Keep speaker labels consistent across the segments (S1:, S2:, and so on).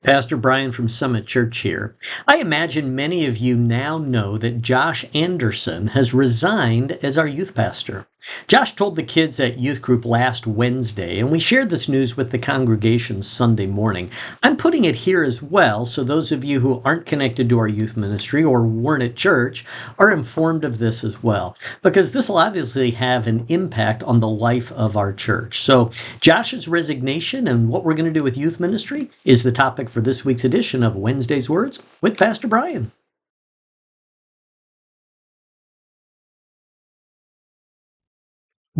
S1: Pastor Brian from Summit Church here. I imagine many of you now know that Josh Anderson has resigned as our youth pastor. Josh told the kids at youth group last Wednesday, and we shared this news with the congregation Sunday morning. I'm putting it here as well, so those of you who aren't connected to our youth ministry or weren't at church are informed of this as well, because this will obviously have an impact on the life of our church. So Josh's resignation and what we're going to do with youth ministry is the topic for this week's edition of Wednesday's Words with Pastor Brian.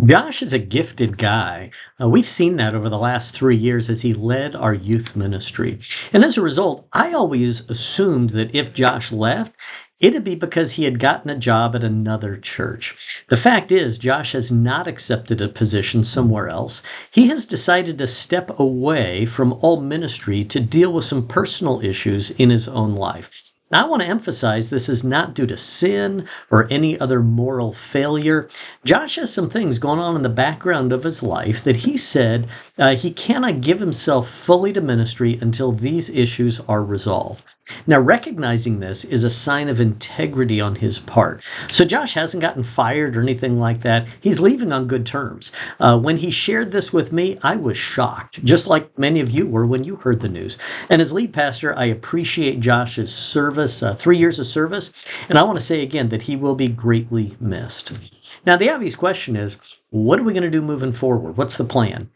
S1: Josh is a gifted guy. We've seen that over the last 3 years as he led our youth ministry. And as a result, I always assumed that if Josh left, it'd be because he had gotten a job at another church. The fact is, Josh has not accepted a position somewhere else. He has decided to step away from all ministry to deal with some personal issues in his own life. Now, I want to emphasize this is not due to sin or any other moral failure. Josh has some things going on in the background of his life that he said he cannot give himself fully to ministry until these issues are resolved. Now, recognizing this is a sign of integrity on his part. So Josh hasn't gotten fired or anything like that. He's leaving on good terms. When he shared this with me, I was shocked, just like many of you were when you heard the news. And as lead pastor, I appreciate Josh's service, 3 years of service, and I want to say again that he will be greatly missed. Now, the obvious question is, what are we going to do moving forward? What's the plan?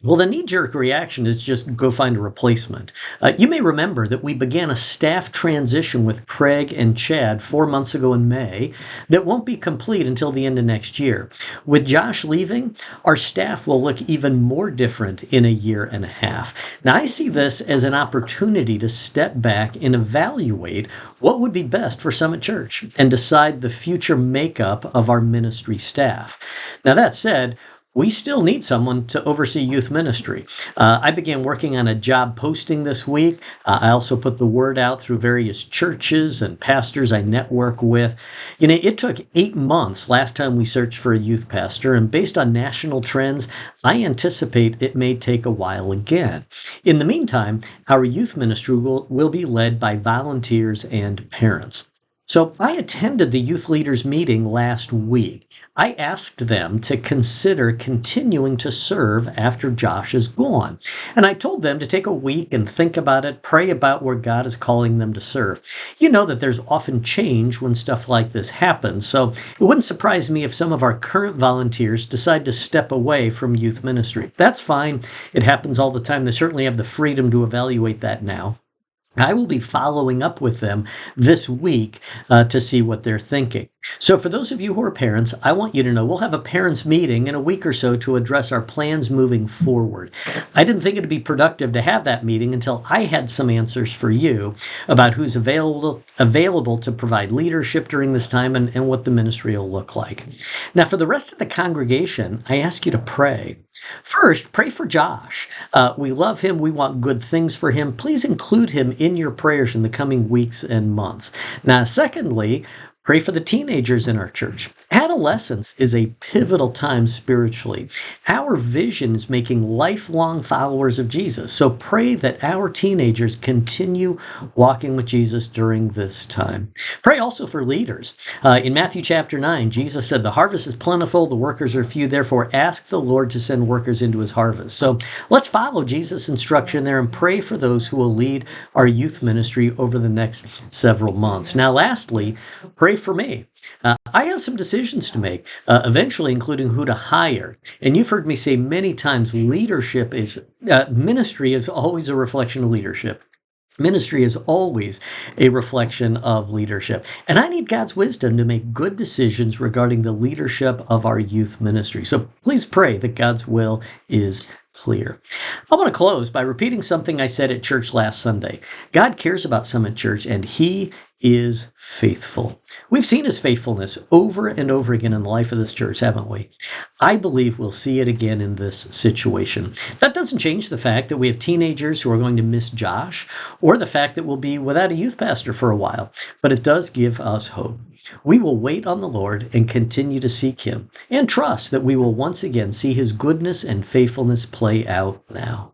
S1: Well, the knee-jerk reaction is just go find a replacement. You may remember that we began a staff transition with Craig and Chad 4 months ago in May that won't be complete until the end of next year. With Josh leaving, our staff will look even more different in a year and a half. Now, I see this as an opportunity to step back and evaluate what would be best for Summit Church and decide the future makeup of our ministry staff. Now, that said, we still need someone to oversee youth ministry. I began working on a job posting this week. I also put the word out through various churches and pastors I network with. It took 8 months last time we searched for a youth pastor, and based on national trends, I anticipate it may take a while again. In the meantime, our youth ministry will be led by volunteers and parents. So I attended the youth leaders meeting last week. I asked them to consider continuing to serve after Josh is gone. And I told them to take a week and think about it, pray about where God is calling them to serve. You know that there's often change when stuff like this happens, so it wouldn't surprise me if some of our current volunteers decide to step away from youth ministry. That's fine. It happens all the time. They certainly have the freedom to evaluate that now. I will be following up with them this week to see what they're thinking. So for those of you who are parents, I want you to know we'll have a parents' meeting in a week or so to address our plans moving forward. I didn't think it'd be productive to have that meeting until I had some answers for you about who's available to provide leadership during this time and what the ministry will look like. Now, for the rest of the congregation, I ask you to pray. First, pray for Josh. We love him. We want good things for him. Please include him in your prayers in the coming weeks and months. Now, secondly, pray for the teenagers in our church. Adolescence is a pivotal time spiritually. Our vision is making lifelong followers of Jesus. So pray that our teenagers continue walking with Jesus during this time. Pray also for leaders. In Matthew chapter 9, Jesus said, "The harvest is plentiful, the workers are few. Therefore, ask the Lord to send workers into his harvest." So let's follow Jesus' instruction there and pray for those who will lead our youth ministry over the next several months. Now, lastly, pray for me. I have some decisions to make, eventually including who to hire. And you've heard me say many times, ministry is always a reflection of leadership. Ministry is always a reflection of leadership. And I need God's wisdom to make good decisions regarding the leadership of our youth ministry. So please pray that God's will is clear. I want to close by repeating something I said at church last Sunday. God cares about Summit Church, and he is faithful. We've seen his faithfulness over and over again in the life of this church, haven't we? I believe we'll see it again in this situation. That doesn't change the fact that we have teenagers who are going to miss Josh, or the fact that we'll be without a youth pastor for a while, but it does give us hope. We will wait on the Lord and continue to seek him and trust that we will once again see his goodness and faithfulness play out now.